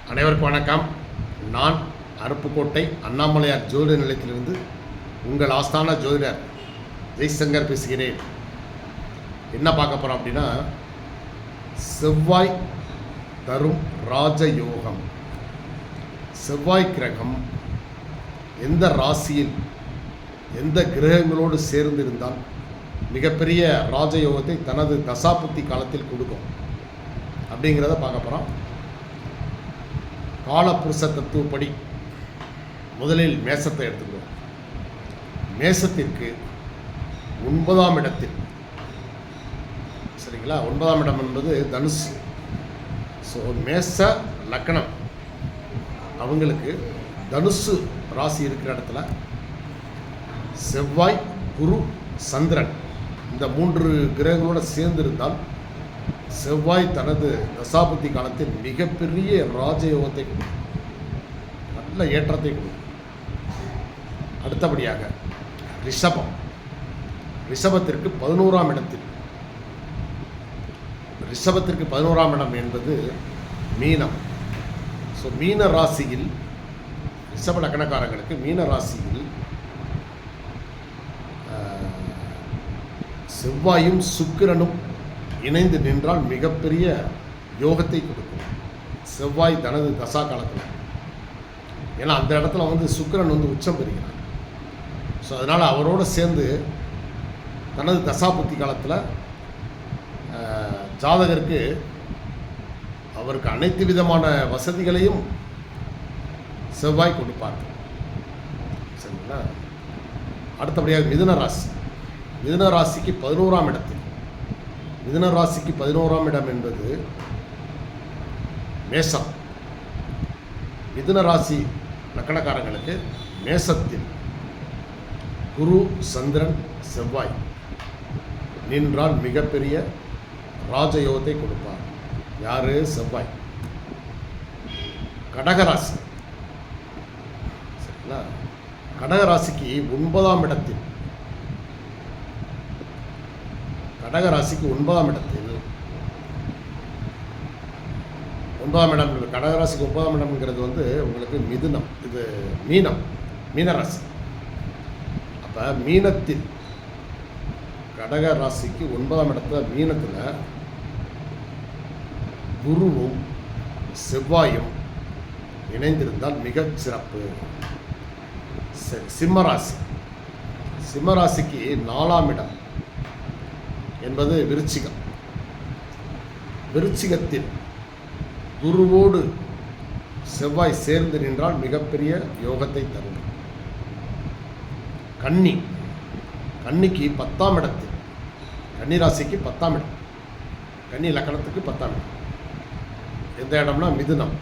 அனைவருக்கும் வணக்கம். நான் அருப்புக்கோட்டை அண்ணாமலையார் ஜோதிட நிலையத்திலிருந்து உங்கள் ஆஸ்தான ஜோதிடர் ஜெய்சங்கர் பேசுகிறேன். என்ன பார்க்க போகிறோம் அப்படின்னா, செவ்வாய் தரும் ராஜயோகம். செவ்வாய் கிரகம் எந்த ராசியில் எந்த கிரகங்களோடு சேர்ந்திருந்தால் மிகப்பெரிய ராஜயோகத்தை தனது தசாபுத்தி காலத்தில் கொடுக்கும் அப்படிங்கிறத பார்க்க போகிறோம். காலபுருஷ தத்துவப்படி முதலில் மேசத்தை எடுத்துக்கிறோம். மேசத்திற்கு 9ஆம் இடத்தில், சரிங்களா, 9ஆம் இடம் என்பது தனுசு. ஸோ மேச லக்னம் அவங்களுக்கு தனுசு ராசி இருக்கிற இடத்துல செவ்வாய், குரு, சந்திரன் இந்த 3 கிரகங்களோடு சேர்ந்திருந்தால் செவ்வாய் தனது தசாபுத்தி காலத்தில் மிகப்பெரிய ராஜயோகத்தை கொடுக்கும், நல்ல ஏற்றத்தை கொடுக்கும். அடுத்தபடியாக ரிஷபம். ரிஷபத்திற்கு 11ஆம் இடத்தில், ரிஷபத்திற்கு 11ஆம் இடம் என்பது மீனம். ஸோ மீன ராசியில், ரிஷப லக்னக்காரங்களுக்கு மீன ராசியில் செவ்வாயும் சுக்கிரனும் இணைந்து நின்றால் மிகப்பெரிய யோகத்தை கொடுக்கும். செவ்வாய் தனது தசா காலத்தில், ஏன்னா அந்த இடத்துல சுக்கிரன் உச்சம் பெறுகிறார். ஸோ அதனால் அவரோடு சேர்ந்து தனது தசாபுத்தி காலத்தில் ஜாதகருக்கு அவருக்கு அனைத்து விதமான வசதிகளையும் செவ்வாய் கொடுப்பார். சரிங்களா. அடுத்தபடியாக மிதுன ராசி. மிதுன ராசிக்கு 11ஆம் இடத்தில், மிதுன ராசிக்கு 11ஆம் இடம் என்பது மேசம். மிதுன ராசி லக்கணக்காரங்களுக்கு மேசத்தில் குரு, சந்திரன், செவ்வாய் நின்றால் மிகப்பெரிய ராஜயோகத்தை கொடுப்பார். யாரு? செவ்வாய். கடகராசி, சரிங்களா. கடகராசிக்கு 9ஆம் இடத்தில், கடகராசிக்கு 9ஆம் இடத்தில், 9ஆம் இடம், கடகராசிக்கு 9ஆம் இடம்ங்கிறது உங்களுக்கு மிதுனம், இது மீனம், மீனராசி. அப்போ மீனத்தில், கடகராசிக்கு 9ஆம் இடத்துல மீனத்தில் குருவும் செவ்வாயும் இணைந்திருந்தால் மிக சிறப்பு. சரி. சிம்மராசி. சிம்மராசிக்கு 4ஆம் இடம் என்பது விருச்சிகம். விருச்சிகத்தில் குருவோடு செவ்வாய் சேர்ந்து நின்றால் மிகப்பெரிய யோகத்தை தரும். கன்னி. கன்னிக்கு 10ஆம் இடத்தில், கன்னி ராசிக்கு 10ஆம் இடம், கன்னி லக்கணத்துக்கு 10ஆம் இடம். எந்த இடம்னா மிதுனம்.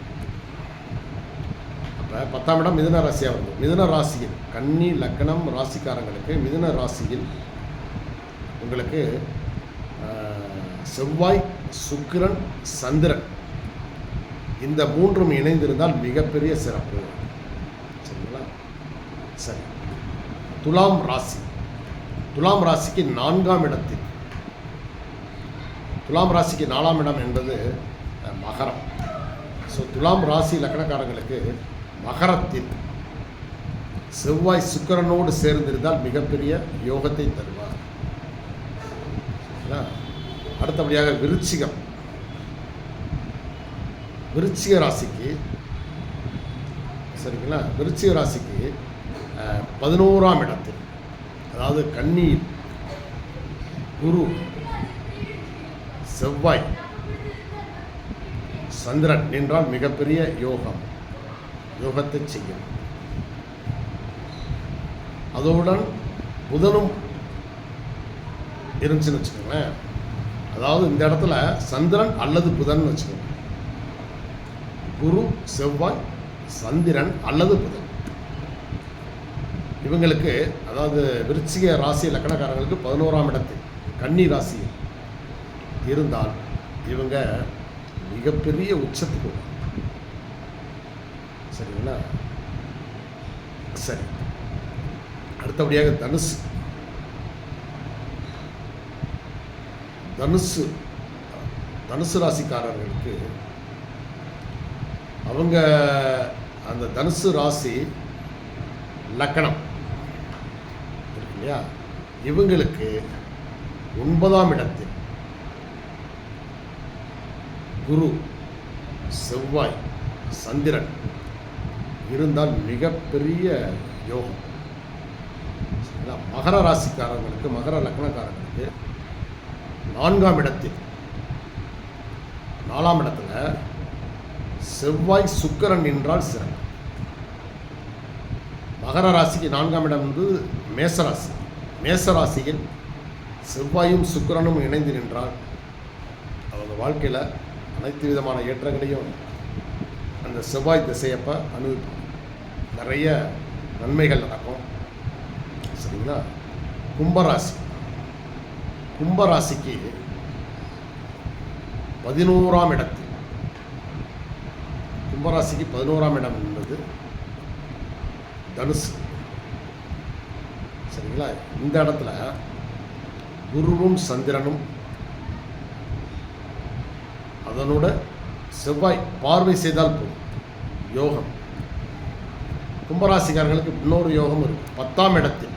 அப்போ 10ஆம் இடம் மிதுன ராசியாக வரும். மிதுன ராசியில், கன்னி லக்கணம் ராசிக்காரங்களுக்கு மிதுன ராசியில் உங்களுக்கு செவ்வாய், சுக்கிரன், சந்திரன் இந்த 3ம் இணைந்திருந்தால் மிகப்பெரிய சிறப்பு. சரிங்களா. சரி. துலாம் ராசி. துலாம் ராசிக்கு 4ஆம் இடத்தில், துலாம் ராசிக்கு 4ஆம் இடம் என்பது மகரம். ஸோ துலாம் ராசி லக்கணக்காரங்களுக்கு மகரத்தில் செவ்வாய் சுக்கிரனோடு சேர்ந்திருந்தால் மிகப்பெரிய யோகத்தை தருவார். அடுத்தபடியாக விருச்சிகம். விருச்சிக ராசிக்கு, சரிங்களா, விருச்சிக ராசிக்கு 11ஆம் இடத்தில், அதாவது கன்னியில் குரு, செவ்வாய், சந்திரன் நின்றால் மிகப்பெரிய யோகத்தை செய்யும். அதோடன் புதனும் இருந்துச்சுன்னு வச்சுக்கோங்களேன். அதாவது இந்த இடத்துல சந்திரன் அல்லது புதன் வச்சுக்கோங்க. குரு, செவ்வாய், சந்திரன் அல்லது புதன் இவங்களுக்கு, அதாவது விருச்சிக ராசி லக்கணக்காரங்களுக்கு 11ஆம் இடத்தில் கன்னி ராசியில் இருந்தால் இவங்க மிகப்பெரிய உச்சத்துக்கு வரும். சரிங்களா. சரி. அடுத்தபடியாக தனுசு. தனுசு ராசிக்காரர்களுக்கு அவங்க அந்த தனுசு ராசி லக்கணம் இருக்கு இல்லையா, இவங்களுக்கு 9ஆம் இடத்தில் குரு, செவ்வாய், சந்திரன் இருந்தால் மிகப்பெரிய யோகம். மகர ராசிக்காரங்களுக்கு, மகர லக்னக்காரங்களுக்கு 4ஆம் இடத்தில், 4ஆம் இடத்துல செவ்வாய் சுக்கிரன் நின்றால் சிறப்பு. மகர ராசிக்கு 4ஆம் இடம் வந்து மேசராசி. மேசராசியில் செவ்வாயும் சுக்கிரனும் இணைந்து நின்றால் அவங்க வாழ்க்கையில் அனைத்து விதமான ஏற்றங்களையும் அந்த செவ்வாய் திசையப்போ அனுபவிப்பாங்க. நிறைய நன்மைகள் நடக்கும். சரிங்களா? கும்பராசி, கும்பராசிக்கு 11ஆம் இடத்தில், கும்பராசிக்கு 11ஆம் இடம் என்பது தனுசு. சரிங்களா? இந்த இடத்துல குருவும் சந்திரனும் அதனோட செவ்வாய் பார்வை செய்தால் போதும், யோகம். கும்பராசிக்காரர்களுக்கு இன்னொரு யோகம் இருக்கு. 10ஆம் இடத்தில்,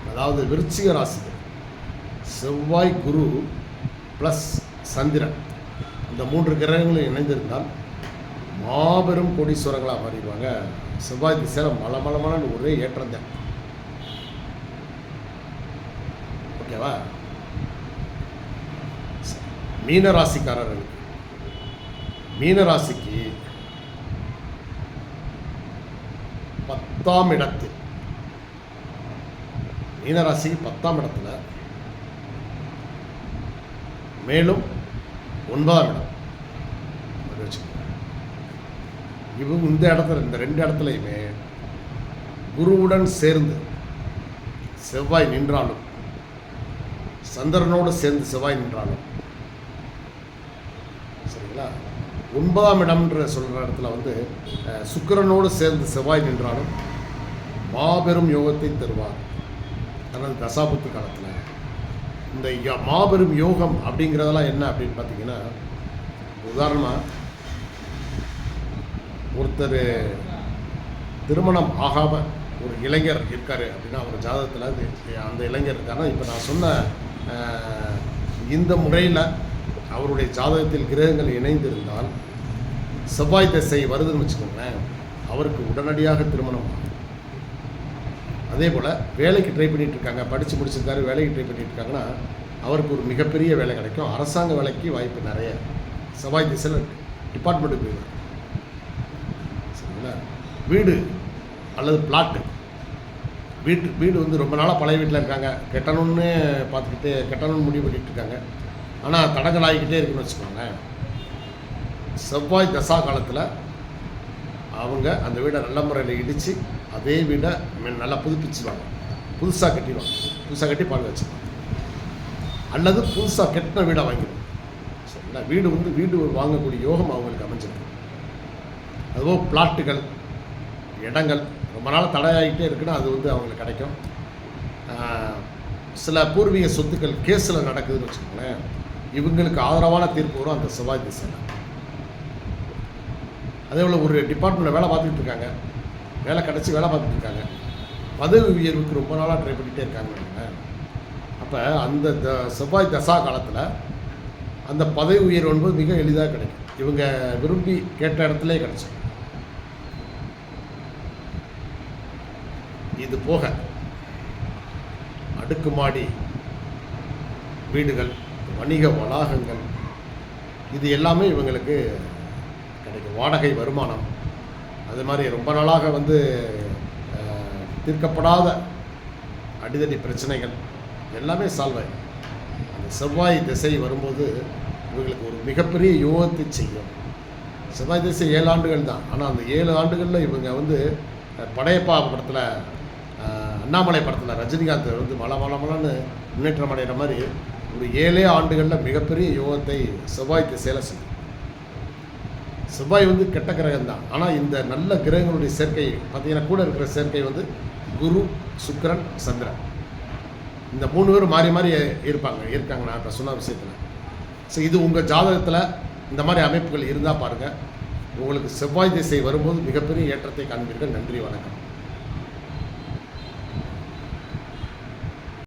அதாவது விருச்சிக ராசிக்கு செவ்வாய், குரு ப்ளஸ் சந்திரன், இந்த 3 கிரகங்களும் இணைந்திருந்தால் மாபெரும் கோடீஸ்வரங்களாக மாறிடுவாங்க. செவ்வாய் திசையில் மலமலமான ஒரே ஏற்றம் தான். ஓகேவா? மீன ராசிக்காரர்களுக்கு, மீனராசிக்கு 10ஆம் இடத்தில், மீனராசிக்கு 10ஆம் இடத்துல மேலும் 9ஆம் இடம் வச்சுக்கோங்க. இவங்க இந்த இடத்துல, இந்த 2 இடத்துலையுமே குருவுடன் சேர்ந்து செவ்வாய் நின்றாலும், சந்திரனோடு சேர்ந்து செவ்வாய் நின்றாலும், சரிங்களா, 9ஆம் இடம்ன்ற சொல்கிற இடத்துல வந்து சுக்கிரனோடு சேர்ந்து செவ்வாய் நின்றாலும் மாபெரும் யோகத்தை தருவார் தனது தசாபுத்தி காலத்தில். இந்த மாபெரும் யோகம் அப்படிங்கிறதெல்லாம் என்ன அப்படின்னு பார்த்தீங்கன்னா, உதாரணமாக ஒருத்தர் திருமணம் ஆகாமல் ஒரு இளைஞர் இருக்கார் அப்படின்னா, அவர் ஜாதகத்தில் அந்த இளைஞர் இருக்காருன்னா, இப்போ நான் சொன்ன இந்த முறையில் அவருடைய ஜாதகத்தில் கிரகங்கள் இணைந்திருந்தால், செவ்வாய் திசை வருதுன்னு வச்சுக்கோங்களேன், அவருக்கு உடனடியாக திருமணம் ஆகும். அதே போல் வேலைக்கு ட்ரை பண்ணிகிட்டு இருக்காங்க, படித்து முடிச்சிருக்காரு, வேலைக்கு ட்ரை பண்ணிகிட்டு இருக்காங்கன்னா அவருக்கு ஒரு மிகப்பெரிய வேலை கிடைக்கும். அரசாங்க வேலைக்கு வாய்ப்பு நிறைய செவ்வாய் திசையில் டிபார்ட்மெண்ட்டுக்கு போயிடும். சரிங்களா? வீடு அல்லது பிளாட்டு, வீடு வந்து ரொம்ப நாளாக பழைய வீட்டில் இருக்காங்க, கெட்டணும்னு பார்த்துக்கிட்டு கெட்டணும்னு முடிவு பண்ணிகிட்டு இருக்காங்க, ஆனால் தடங்கள் ஆகிக்கிட்டே இருக்குன்னு வச்சுக்கோங்களேன். செவ்வாய் தசா காலத்தில் அவங்க அந்த வீடை நல்ல முறையில் இடித்து அதே வீடை நல்லா புதுப்பிச்சுவாங்க, புதுசாக கட்டிடுவாங்க, புதுசாக கட்டி பால் வச்சுருவாங்க, அல்லது புதுசாக கெட்டின வீடை வாங்கிடுவாங்க. சரிங்களா? வீடு வாங்கக்கூடிய யோகம் அவங்களுக்கு அமைஞ்சிருக்கு. அதுவும் பிளாட்டுகள், இடங்கள் ரொம்ப நாள் தடையாகிட்டே இருக்குன்னா அது வந்து அவங்களுக்கு கிடைக்கும். சில பூர்வீக சொத்துக்கள் கேஸில் நடக்குதுன்னு வச்சுக்கோங்களேன், இவங்களுக்கு ஆதரவான தீர்ப்பு வரும் அந்த செவ்வாய் திசையில். அதே போல் ஒரு டிபார்ட்மெண்ட்டில் வேலை பார்த்துக்கிட்டு இருக்காங்க, வேலை கிடச்சி வேலை பார்த்துட்டு இருக்காங்க, பதவி உயர்வுக்கு ரொம்ப நாளாக ட்ரை பண்ணிகிட்டே இருக்காங்க. அப்போ அந்த செவ்வாய் தசா காலத்தில் அந்த பதவி உயர்வு என்பது மிக எளிதாக கிடைக்கும். இவங்க விரும்பி கேட்ட இடத்துலே கிடச்சிடும். இது போக அடுக்குமாடி வீடுகள், வணிக வளாகங்கள், இது எல்லாமே இவங்களுக்கு கிடைக்கும். வாடகை வருமானம், அது மாதிரி ரொம்ப நாளாக வந்து தீர்க்கப்படாத அடிதடி பிரச்சனைகள் எல்லாமே சால்வ் ஆகிடும். அந்த செவ்வாய் திசை வரும்போது இவங்களுக்கு ஒரு மிகப்பெரிய யோகத்தை செய்யும். செவ்வாய் திசை 7 ஆண்டுகள் தான், ஆனால் அந்த 7 ஆண்டுகளில் இவங்க வந்து படையப்பா படத்தில், அண்ணாமலை படத்தில் ரஜினிகாந்த் வந்து மலன்னு முன்னேற்றம் அடைகிற மாதிரி ஒரு 7 ஆண்டுகளில் மிகப்பெரிய யோகத்தை செவ்வாய் திசையில் செய்யும். செவ்வாய் வந்து கெட்ட கிரகம் தான், ஆனால் இந்த நல்ல கிரகங்களுடைய சேர்க்கை பார்த்தீங்கன்னா, கூட இருக்கிற சேர்க்கை வந்து குரு, சுக்கிரன், சந்திரன், இந்த 3 பேரும் மாறி மாறி இருக்காங்க நான் சொன்ன விஷயத்தில். ஸோ இது உங்கள் ஜாதகத்தில் இந்த மாதிரி அமைப்புகள் இருந்தால் பாருங்கள். உங்களுக்கு செவ்வாய் திசை வரும்போது மிகப்பெரிய ஏற்றத்தை காண்பீர்கள். நன்றி, வணக்கம்.